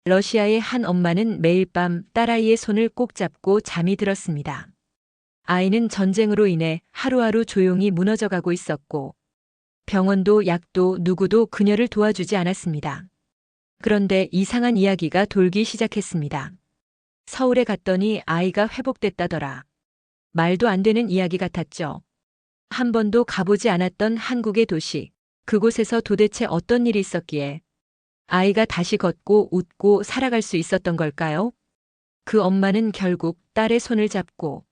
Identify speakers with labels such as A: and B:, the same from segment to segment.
A: 러시아의 한 엄마는 매일 밤 딸아이의 손을 꼭 잡고 잠이 들었습니다. 아이는 전쟁으로 인해 하루하루 조용히 무너져가고 있었고, 병원도 약도 누구도 그녀를 도와주지 않았습니다. 그런데 이상한 이야기가 돌기 시작했습니다. 서울에 갔더니 아이가 회복됐다더라. 말도 안 되는 이야기 같았죠. 한 번도 가보지 않았던 한국의 도시, 그곳에서 도대체 어떤 일이 있었기에 아이가 다시 걷고 웃고 살아갈 수 있었던 걸까요? 그 엄마는 결국 딸의 손을 잡고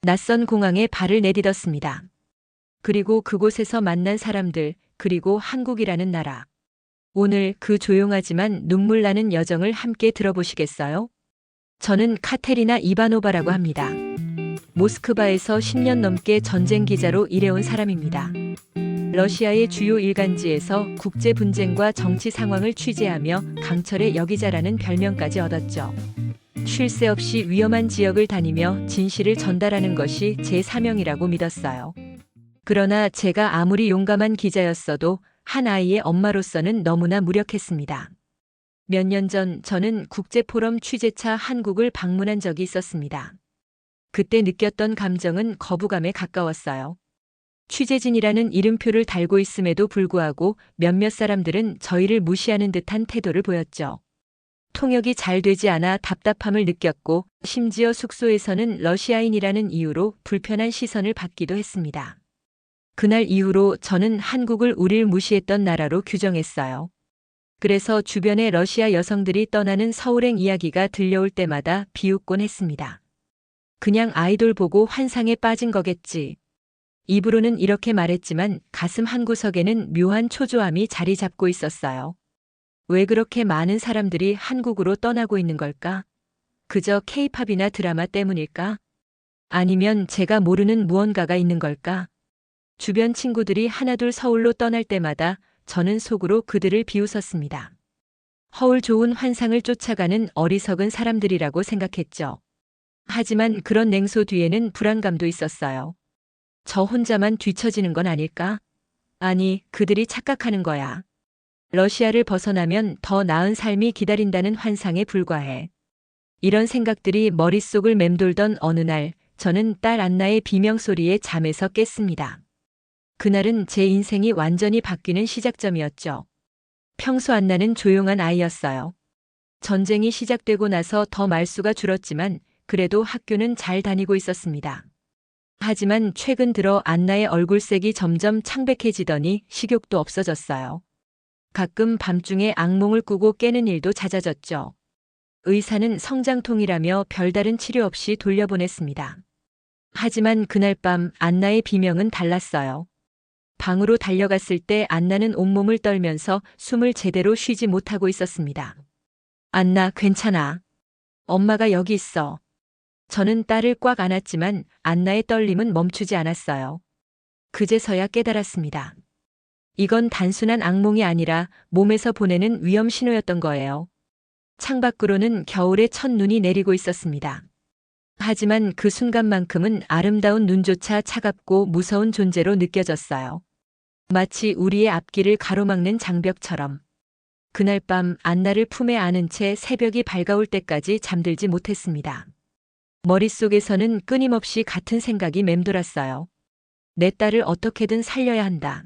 A: 낯선 공항에 발을 내딛었습니다. 그리고 그곳에서 만난 사람들, 그리고 한국이라는 나라. 오늘 그 조용하지만 눈물 나는 여정을 함께 들어보시겠어요? 저는 카테리나 이바노바라고 합니다. 모스크바에서 10년 넘게 전쟁 기자로 일해온 사람입니다. 러시아의 주요 일간지에서 국제 분쟁과 정치 상황을 취재하며 강철의 여기자라는 별명까지 얻었죠. 쉴 새 없이 위험한 지역을 다니며 진실을 전달하는 것이 제 사명이라고 믿었어요. 그러나 제가 아무리 용감한 기자였어도 한 아이의 엄마로서는 너무나 무력했습니다. 몇 년 전 저는 국제포럼 취재차 한국을 방문한 적이 있었습니다. 그때 느꼈던 감정은 거부감에 가까웠어요. 취재진이라는 이름표를 달고 있음에도 불구하고 몇몇 사람들은 저희를 무시하는 듯한 태도를 보였죠. 통역이 잘 되지 않아 답답함을 느꼈고, 심지어 숙소에서는 러시아인이라는 이유로 불편한 시선을 받기도 했습니다. 그날 이후로 저는 한국을 우릴 무시했던 나라로 규정했어요. 그래서 주변의 러시아 여성들이 떠나는 서울행 이야기가 들려올 때마다 비웃곤 했습니다. 그냥 아이돌 보고 환상에 빠진 거겠지. 입으로는 이렇게 말했지만 가슴 한구석에는 묘한 초조함이 자리 잡고 있었어요. 왜 그렇게 많은 사람들이 한국으로 떠나고 있는 걸까? 그저 케이팝이나 드라마 때문일까? 아니면 제가 모르는 무언가가 있는 걸까? 주변 친구들이 하나둘 서울로 떠날 때마다 저는 속으로 그들을 비웃었습니다. 허울 좋은 환상을 쫓아가는 어리석은 사람들이라고 생각했죠. 하지만 그런 냉소 뒤에는 불안감도 있었어요. 저 혼자만 뒤처지는 건 아닐까? 아니, 그들이 착각하는 거야. 러시아를 벗어나면 더 나은 삶이 기다린다는 환상에 불과해. 이런 생각들이 머릿속을 맴돌던 어느 날, 저는 딸 안나의 비명소리에 잠에서 깼습니다. 그날은 제 인생이 완전히 바뀌는 시작점이었죠. 평소 안나는 조용한 아이였어요. 전쟁이 시작되고 나서 더 말수가 줄었지만 그래도 학교는 잘 다니고 있었습니다. 하지만 최근 들어 안나의 얼굴색이 점점 창백해지더니 식욕도 없어졌어요. 가끔 밤중에 악몽을 꾸고 깨는 일도 잦아졌죠. 의사는 성장통이라며 별다른 치료 없이 돌려보냈습니다. 하지만 그날 밤 안나의 비명은 달랐어요. 방으로 달려갔을 때 안나는 온몸을 떨면서 숨을 제대로 쉬지 못하고 있었습니다. 안나, 괜찮아. 엄마가 여기 있어. 저는 딸을 꽉 안았지만 안나의 떨림은 멈추지 않았어요. 그제서야 깨달았습니다. 이건 단순한 악몽이 아니라 몸에서 보내는 위험 신호였던 거예요. 창밖으로는 겨울의 첫눈이 내리고 있었습니다. 하지만 그 순간만큼은 아름다운 눈조차 차갑고 무서운 존재로 느껴졌어요. 마치 우리의 앞길을 가로막는 장벽처럼. 그날 밤 안나를 품에 안은 채 새벽이 밝아올 때까지 잠들지 못했습니다. 머릿속에서는 끊임없이 같은 생각이 맴돌았어요. 내 딸을 어떻게든 살려야 한다.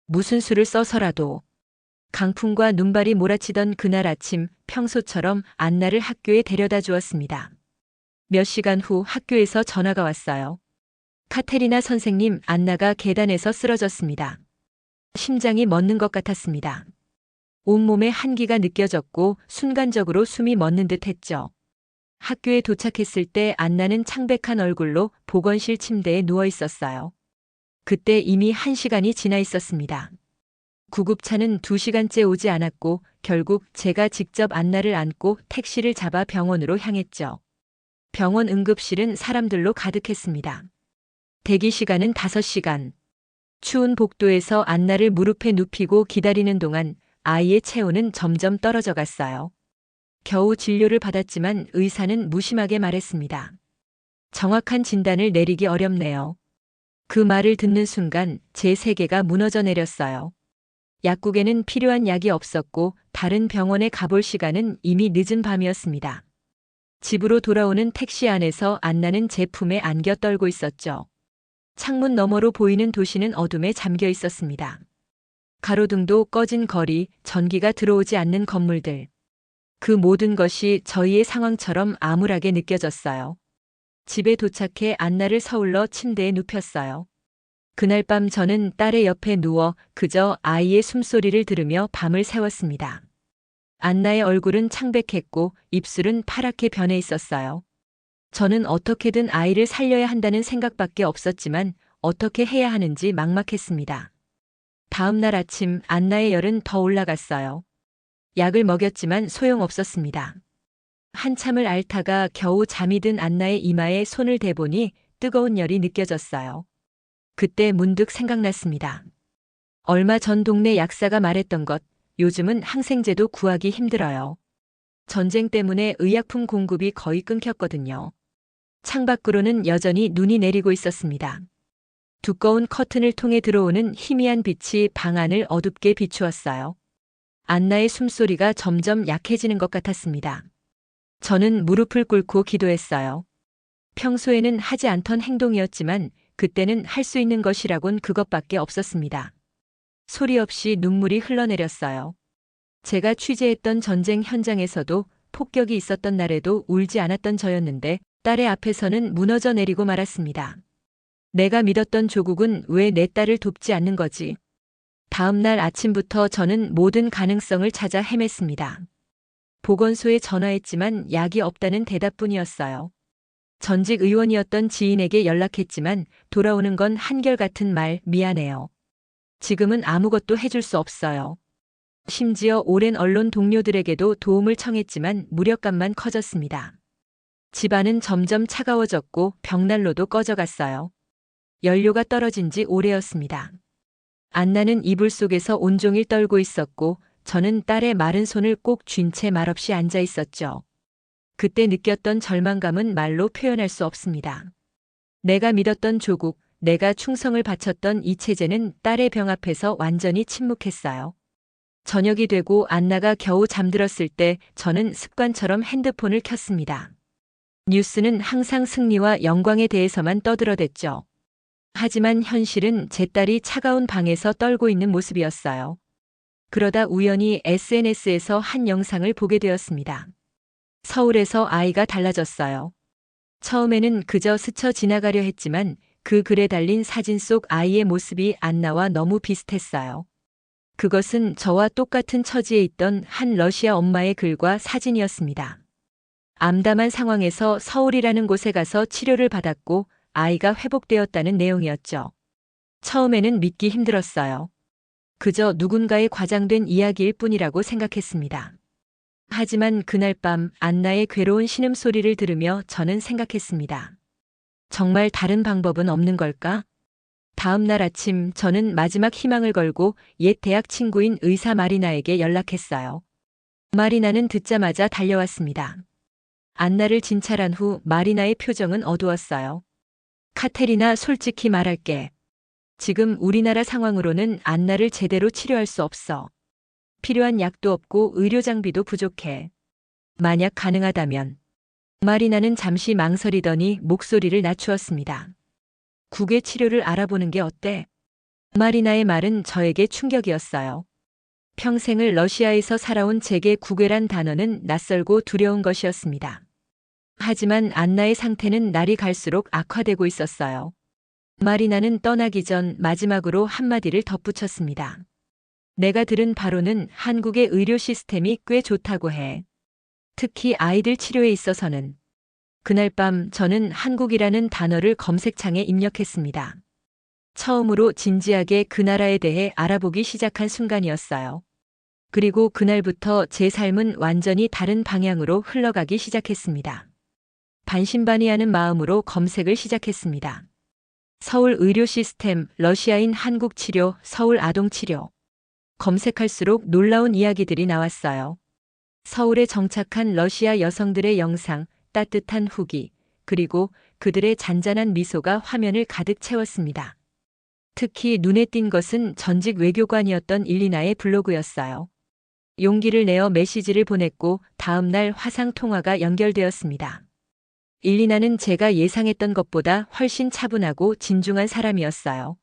A: 무슨 수를 써서라도. 강풍과 눈발이 몰아치던 그날 아침, 평소처럼 안나를 학교에 데려다 주었습니다. 몇 시간 후 학교에서 전화가 왔어요. 카테리나 선생님, 안나가 계단에서 쓰러졌습니다. 심장이 멎는 것 같았습니다. 온몸에 한기가 느껴졌고 순간적으로 숨이 멎는 듯 했죠. 학교에 도착했을 때 안나는 창백한 얼굴로 보건실 침대에 누워 있었어요. 그때 이미 1시간이 지나 있었습니다. 구급차는 2시간째 오지 않았고 결국 제가 직접 안나를 안고 택시를 잡아 병원으로 향했죠. 병원 응급실은 사람들로 가득했습니다. 대기 시간은 5시간. 추운 복도에서 안나를 무릎에 눕히고 기다리는 동안 아이의 체온은 점점 떨어져 갔어요. 겨우 진료를 받았지만 의사는 무심하게 말했습니다. 정확한 진단을 내리기 어렵네요. 그 말을 듣는 순간 제 세계가 무너져 내렸어요. 약국에는 필요한 약이 없었고 다른 병원에 가볼 시간은 이미 늦은 밤이었습니다. 집으로 돌아오는 택시 안에서 안나는 제 품에 안겨 떨고 있었죠. 창문 너머로 보이는 도시는 어둠에 잠겨 있었습니다. 가로등도 꺼진 거리, 전기가 들어오지 않는 건물들. 그 모든 것이 저희의 상황처럼 암울하게 느껴졌어요. 집에 도착해 안나를 서울러 침대에 눕혔어요. 그날 밤 저는 딸의 옆에 누워 그저 아이의 숨소리를 들으며 밤을 새웠습니다. 안나의 얼굴은 창백했고 입술은 파랗게 변해 있었어요. 저는 어떻게든 아이를 살려야 한다는 생각밖에 없었지만 어떻게 해야 하는지 막막했습니다. 다음 날 아침 안나의 열은 더 올라갔어요. 약을 먹였지만 소용없었습니다. 한참을 앓다가 겨우 잠이 든 안나의 이마에 손을 대보니 뜨거운 열이 느껴졌어요. 그때 문득 생각났습니다. 얼마 전 동네 약사가 말했던 것, 요즘은 항생제도 구하기 힘들어요. 전쟁 때문에 의약품 공급이 거의 끊겼거든요. 창밖으로는 여전히 눈이 내리고 있었습니다. 두꺼운 커튼을 통해 들어오는 희미한 빛이 방 안을 어둡게 비추었어요. 안나의 숨소리가 점점 약해지는 것 같았습니다. 저는 무릎을 꿇고 기도했어요. 평소에는 하지 않던 행동이었지만 그때는 할 수 있는 것이라곤 그것밖에 없었습니다. 소리 없이 눈물이 흘러내렸어요. 제가 취재했던 전쟁 현장에서도 폭격이 있었던 날에도 울지 않았던 저였는데 딸의 앞에서는 무너져 내리고 말았습니다. 내가 믿었던 조국은 왜 내 딸을 돕지 않는 거지? 다음 날 아침부터 저는 모든 가능성을 찾아 헤맸습니다. 보건소에 전화했지만 약이 없다는 대답뿐이었어요. 전직 의원이었던 지인에게 연락했지만 돌아오는 건 한결같은 말, 미안해요. 지금은 아무것도 해줄 수 없어요. 심지어 오랜 언론 동료들에게도 도움을 청했지만 무력감만 커졌습니다. 집안은 점점 차가워졌고 벽난로도 꺼져갔어요. 연료가 떨어진 지 오래였습니다. 안나는 이불 속에서 온종일 떨고 있었고 저는 딸의 마른 손을 꼭 쥔 채 말없이 앉아 있었죠. 그때 느꼈던 절망감은 말로 표현할 수 없습니다. 내가 믿었던 조국, 내가 충성을 바쳤던 이 체제는 딸의 병 앞에서 완전히 침묵했어요. 저녁이 되고 안나가 겨우 잠들었을 때 저는 습관처럼 핸드폰을 켰습니다. 뉴스는 항상 승리와 영광에 대해서만 떠들어댔죠. 하지만 현실은 제 딸이 차가운 방에서 떨고 있는 모습이었어요. 그러다 우연히 SNS에서 한 영상을 보게 되었습니다. 서울에서 아이가 달라졌어요. 처음에는 그저 스쳐 지나가려 했지만 그 글에 달린 사진 속 아이의 모습이 안나와 너무 비슷했어요. 그것은 저와 똑같은 처지에 있던 한 러시아 엄마의 글과 사진이었습니다. 암담한 상황에서 서울이라는 곳에 가서 치료를 받았고 아이가 회복되었다는 내용이었죠. 처음에는 믿기 힘들었어요. 그저 누군가의 과장된 이야기일 뿐이라고 생각했습니다. 하지만 그날 밤 안나의 괴로운 신음소리를 들으며 저는 생각했습니다. 정말 다른 방법은 없는 걸까? 다음 날 아침 저는 마지막 희망을 걸고 옛 대학 친구인 의사 마리나에게 연락했어요. 마리나는 듣자마자 달려왔습니다. 안나를 진찰한 후 마리나의 표정은 어두웠어요. 카테리나, 솔직히 말할게. 지금 우리나라 상황으로는 안나를 제대로 치료할 수 없어. 필요한 약도 없고 의료 장비도 부족해. 만약 가능하다면. 마리나는 잠시 망설이더니 목소리를 낮추었습니다. 국외 치료를 알아보는 게 어때? 마리나의 말은 저에게 충격이었어요. 평생을 러시아에서 살아온 제게 국외란 단어는 낯설고 두려운 것이었습니다. 하지만 안나의 상태는 날이 갈수록 악화되고 있었어요. 마리나는 떠나기 전 마지막으로 한마디를 덧붙였습니다. 내가 들은 바로는 한국의 의료 시스템이 꽤 좋다고 해. 특히 아이들 치료에 있어서는. 그날 밤 저는 한국이라는 단어를 검색창에 입력했습니다. 처음으로 진지하게 그 나라에 대해 알아보기 시작한 순간이었어요. 그리고 그날부터 제 삶은 완전히 다른 방향으로 흘러가기 시작했습니다. 반신반의하는 마음으로 검색을 시작했습니다. 서울 의료 시스템, 러시아인 한국 치료, 서울 아동 치료. 검색할수록 놀라운 이야기들이 나왔어요. 서울에 정착한 러시아 여성들의 영상, 따뜻한 후기, 그리고 그들의 잔잔한 미소가 화면을 가득 채웠습니다. 특히 눈에 띈 것은 전직 외교관이었던 일리나의 블로그였어요. 용기를 내어 메시지를 보냈고 다음 날 화상 통화가 연결되었습니다. 일리나는 제가 예상했던 것보다 훨씬 차분하고 진중한 사람이었어요.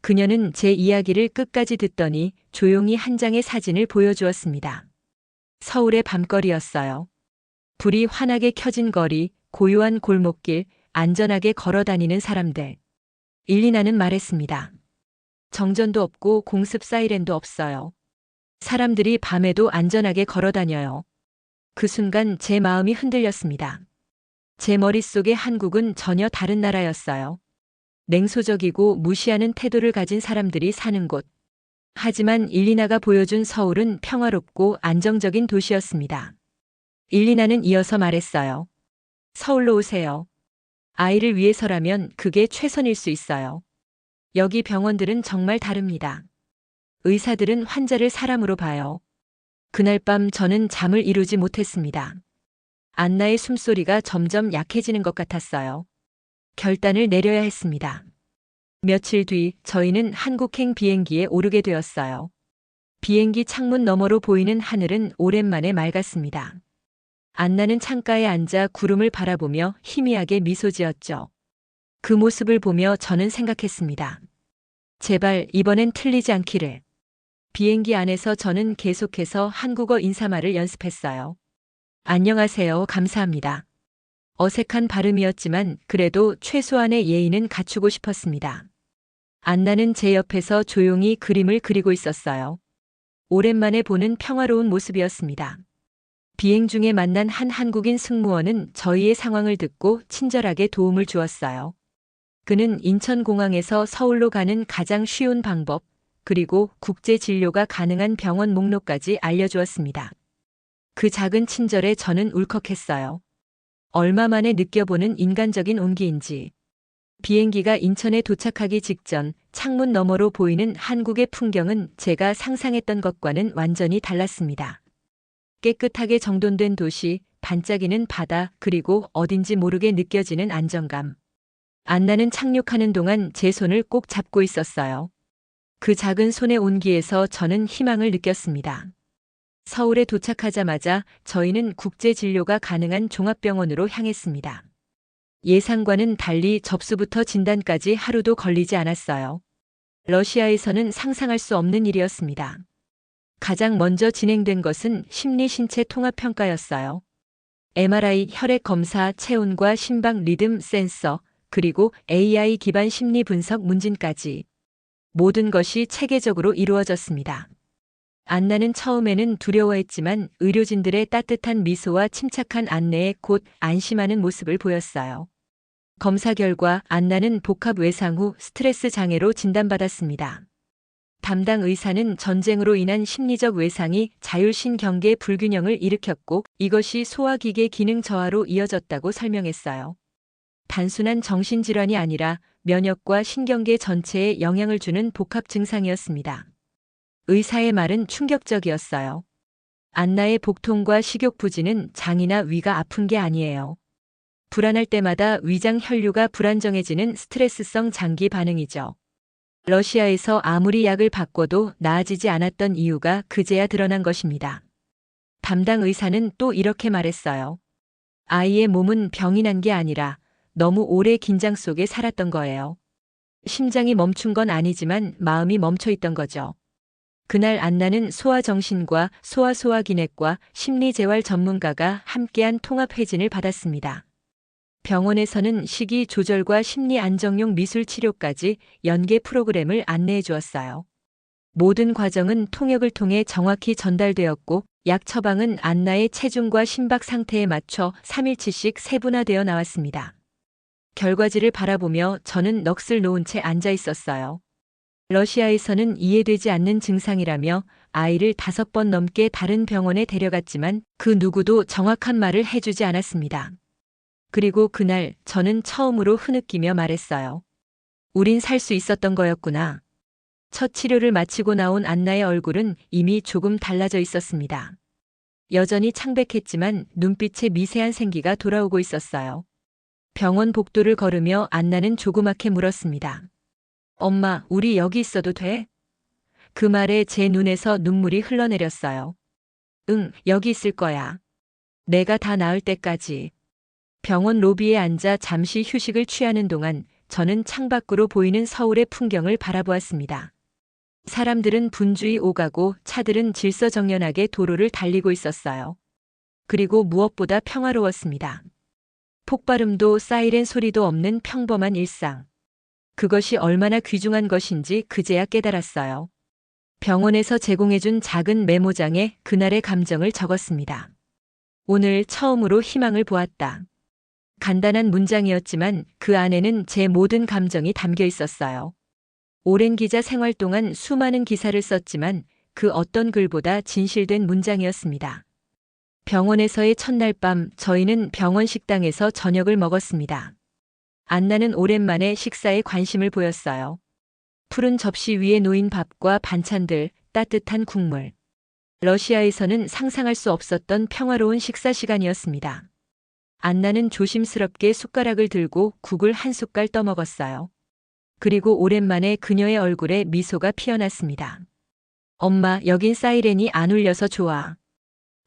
A: 그녀는 제 이야기를 끝까지 듣더니 조용히 한 장의 사진을 보여주었습니다. 서울의 밤거리였어요. 불이 환하게 켜진 거리, 고요한 골목길, 안전하게 걸어 다니는 사람들. 일리나는 말했습니다. 정전도 없고 공습 사이렌도 없어요. 사람들이 밤에도 안전하게 걸어 다녀요. 그 순간 제 마음이 흔들렸습니다. 제 머릿속의 한국은 전혀 다른 나라였어요. 냉소적이고 무시하는 태도를 가진 사람들이 사는 곳. 하지만 일리나가 보여준 서울은 평화롭고 안정적인 도시였습니다. 일리나는 이어서 말했어요. 서울로 오세요. 아이를 위해서라면 그게 최선일 수 있어요. 여기 병원들은 정말 다릅니다. 의사들은 환자를 사람으로 봐요. 그날 밤 저는 잠을 이루지 못했습니다. 안나의 숨소리가 점점 약해지는 것 같았어요. 결단을 내려야 했습니다. 며칠 뒤 저희는 한국행 비행기에 오르게 되었어요. 비행기 창문 너머로 보이는 하늘은 오랜만에 맑았습니다. 안나는 창가에 앉아 구름을 바라보며 희미하게 미소 지었죠. 그 모습을 보며 저는 생각했습니다. 제발 이번엔 틀리지 않기를. 비행기 안에서 저는 계속해서 한국어 인사말을 연습했어요. 안녕하세요, 감사합니다. 어색한 발음이었지만 그래도 최소한의 예의는 갖추고 싶었습니다. 안나는 제 옆에서 조용히 그림을 그리고 있었어요. 오랜만에 보는 평화로운 모습이었습니다. 비행 중에 만난 한 한국인 승무원은 저희의 상황을 듣고 친절하게 도움을 주었어요. 그는 인천공항에서 서울로 가는 가장 쉬운 방법, 그리고 국제 진료가 가능한 병원 목록까지 알려주었습니다. 그 작은 친절에 저는 울컥했어요. 얼마 만에 느껴보는 인간적인 온기인지. 비행기가 인천에 도착하기 직전 창문 너머로 보이는 한국의 풍경은 제가 상상했던 것과는 완전히 달랐습니다. 깨끗하게 정돈된 도시, 반짝이는 바다, 그리고 어딘지 모르게 느껴지는 안정감. 안나는 착륙하는 동안 제 손을 꼭 잡고 있었어요. 그 작은 손의 온기에서 저는 희망을 느꼈습니다. 서울에 도착하자마자 저희는 국제 진료가 가능한 종합병원으로 향했습니다. 예상과는 달리 접수부터 진단까지 하루도 걸리지 않았어요. 러시아에서는 상상할 수 없는 일이었습니다. 가장 먼저 진행된 것은 심리신체 통합평가였어요. MRI, 혈액 검사, 체온과 심박 리듬 센서, 그리고 AI 기반 심리 분석 문진까지. 모든 것이 체계적으로 이루어졌습니다. 안나는 처음에는 두려워했지만 의료진들의 따뜻한 미소와 침착한 안내에 곧 안심하는 모습을 보였어요. 검사 결과 안나는 복합 외상 후 스트레스 장애로 진단받았습니다. 담당 의사는 전쟁으로 인한 심리적 외상이 자율신경계 불균형을 일으켰고 이것이 소화기계 기능 저하로 이어졌다고 설명했어요. 단순한 정신질환이 아니라 면역과 신경계 전체에 영향을 주는 복합 증상이었습니다. 의사의 말은 충격적이었어요. 안나의 복통과 식욕 부진은 장이나 위가 아픈 게 아니에요. 불안할 때마다 위장 혈류가 불안정해지는 스트레스성 장기 반응이죠. 러시아에서 아무리 약을 바꿔도 나아지지 않았던 이유가 그제야 드러난 것입니다. 담당 의사는 또 이렇게 말했어요. 아이의 몸은 병이 난 게 아니라 너무 오래 긴장 속에 살았던 거예요. 심장이 멈춘 건 아니지만 마음이 멈춰 있던 거죠. 그날 안나는 소아정신과 소아기내과 심리재활 전문가가 함께한 통합회진을 받았습니다. 병원에서는 식이 조절과 심리 안정용 미술 치료까지 연계 프로그램을 안내해 주었어요. 모든 과정은 통역을 통해 정확히 전달되었고 약 처방은 안나의 체중과 심박 상태에 맞춰 3일치씩 세분화되어 나왔습니다. 결과지를 바라보며 저는 넋을 놓은 채 앉아 있었어요. 러시아에서는 이해되지 않는 증상이라며 아이를 5번 넘게 다른 병원에 데려갔지만 그 누구도 정확한 말을 해주지 않았습니다. 그리고 그날 저는 처음으로 흐느끼며 말했어요. 우린 살 수 있었던 거였구나. 첫 치료를 마치고 나온 안나의 얼굴은 이미 조금 달라져 있었습니다. 여전히 창백했지만 눈빛에 미세한 생기가 돌아오고 있었어요. 병원 복도를 걸으며 안나는 조그맣게 물었습니다. 엄마, 우리 여기 있어도 돼? 그 말에 제 눈에서 눈물이 흘러내렸어요. 응, 여기 있을 거야. 내가 다 나을 때까지. 병원 로비에 앉아 잠시 휴식을 취하는 동안 저는 창밖으로 보이는 서울의 풍경을 바라보았습니다. 사람들은 분주히 오가고 차들은 질서정연하게 도로를 달리고 있었어요. 그리고 무엇보다 평화로웠습니다. 폭발음도 사이렌 소리도 없는 평범한 일상. 그것이 얼마나 귀중한 것인지 그제야 깨달았어요. 병원에서 제공해준 작은 메모장에 그날의 감정을 적었습니다. 오늘 처음으로 희망을 보았다. 간단한 문장이었지만 그 안에는 제 모든 감정이 담겨 있었어요. 오랜 기자 생활 동안 수많은 기사를 썼지만 그 어떤 글보다 진실된 문장이었습니다. 병원에서의 첫날 밤 저희는 병원 식당에서 저녁을 먹었습니다. 안나는 오랜만에 식사에 관심을 보였어요. 푸른 접시 위에 놓인 밥과 반찬들, 따뜻한 국물. 러시아에서는 상상할 수 없었던 평화로운 식사 시간이었습니다. 안나는 조심스럽게 숟가락을 들고 국을 한 숟갈 떠먹었어요. 그리고 오랜만에 그녀의 얼굴에 미소가 피어났습니다. 엄마, 여긴 사이렌이 안 울려서 좋아.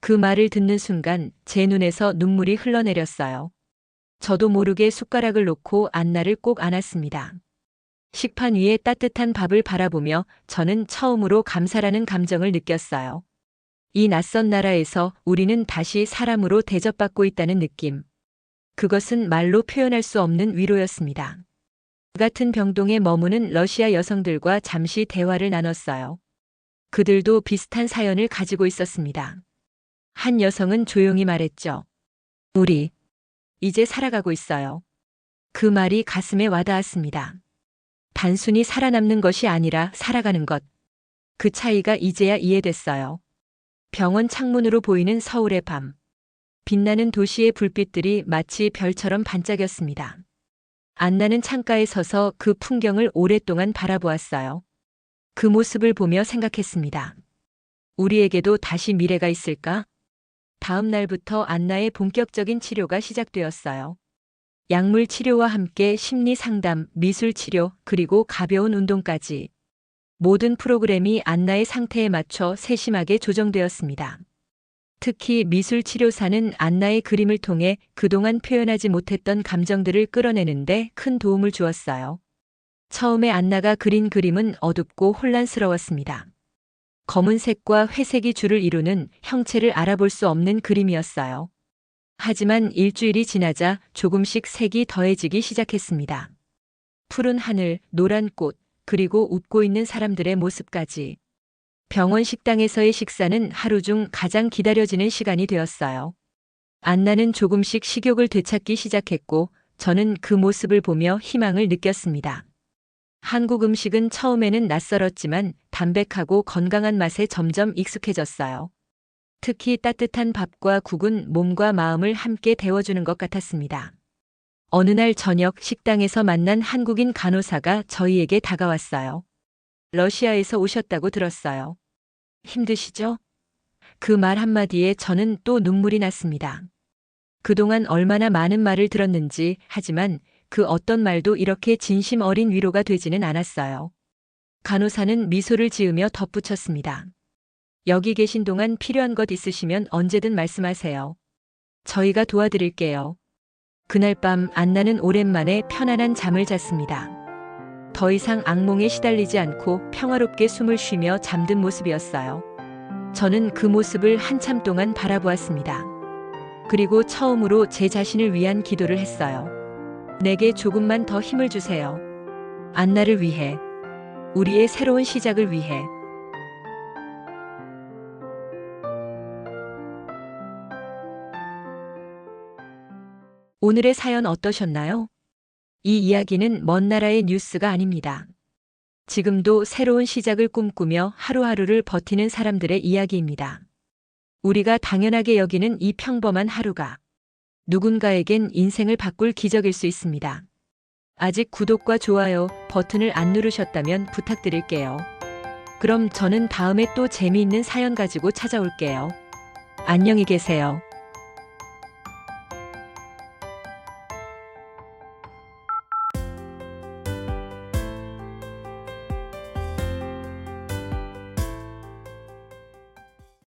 A: 그 말을 듣는 순간 제 눈에서 눈물이 흘러내렸어요. 저도 모르게 숟가락을 놓고 안나를 꼭 안았습니다. 식판 위에 따뜻한 밥을 바라보며 저는 처음으로 감사라는 감정을 느꼈어요. 이 낯선 나라에서 우리는 다시 사람으로 대접받고 있다는 느낌. 그것은 말로 표현할 수 없는 위로였습니다. 같은 병동에 머무는 러시아 여성들과 잠시 대화를 나눴어요. 그들도 비슷한 사연을 가지고 있었습니다. 한 여성은 조용히 말했죠. 우리 이제 살아가고 있어요. 그 말이 가슴에 와닿았습니다. 단순히 살아남는 것이 아니라 살아가는 것. 그 차이가 이제야 이해됐어요. 병원 창문으로 보이는 서울의 밤. 빛나는 도시의 불빛들이 마치 별처럼 반짝였습니다. 안나는 창가에 서서 그 풍경을 오랫동안 바라보았어요. 그 모습을 보며 생각했습니다. 우리에게도 다시 미래가 있을까? 다음 날부터 안나의 본격적인 치료가 시작되었어요. 약물 치료와 함께 심리 상담, 미술 치료, 그리고 가벼운 운동까지. 모든 프로그램이 안나의 상태에 맞춰 세심하게 조정되었습니다. 특히 미술 치료사는 안나의 그림을 통해 그동안 표현하지 못했던 감정들을 끌어내는데 큰 도움을 주었어요. 처음에 안나가 그린 그림은 어둡고 혼란스러웠습니다. 검은색과 회색이 줄을 이루는 형체를 알아볼 수 없는 그림이었어요. 하지만 일주일이 지나자 조금씩 색이 더해지기 시작했습니다. 푸른 하늘, 노란 꽃, 그리고 웃고 있는 사람들의 모습까지. 병원 식당에서의 식사는 하루 중 가장 기다려지는 시간이 되었어요. 안나는 조금씩 식욕을 되찾기 시작했고 저는 그 모습을 보며 희망을 느꼈습니다. 한국 음식은 처음에는 낯설었지만 담백하고 건강한 맛에 점점 익숙해졌어요. 특히 따뜻한 밥과 국은 몸과 마음을 함께 데워주는 것 같았습니다. 어느 날 저녁 식당에서 만난 한국인 간호사가 저희에게 다가왔어요. 러시아에서 오셨다고 들었어요. 힘드시죠? 그 말 한마디에 저는 또 눈물이 났습니다. 그동안 얼마나 많은 말을 들었는지, 하지만 그 어떤 말도 이렇게 진심 어린 위로가 되지는 않았어요. 간호사는 미소를 지으며 덧붙였습니다. 여기 계신 동안 필요한 것 있으시면 언제든 말씀하세요. 저희가 도와드릴게요. 그날 밤 안나는 오랜만에 편안한 잠을 잤습니다. 더 이상 악몽에 시달리지 않고 평화롭게 숨을 쉬며 잠든 모습이었어요. 저는 그 모습을 한참 동안 바라보았습니다. 그리고 처음으로 제 자신을 위한 기도를 했어요. 내게 조금만 더 힘을 주세요. 안나를 위해. 우리의 새로운 시작을 위해. 오늘의 사연 어떠셨나요? 이 이야기는 먼 나라의 뉴스가 아닙니다. 지금도 새로운 시작을 꿈꾸며 하루하루를 버티는 사람들의 이야기입니다. 우리가 당연하게 여기는 이 평범한 하루가 누군가에겐 인생을 바꿀 기적일 수 있습니다. 아직 구독과 좋아요 버튼을 안 누르셨다면 부탁드릴게요. 그럼 저는 다음에 또 재미있는 사연 가지고 찾아올게요. 안녕히 계세요.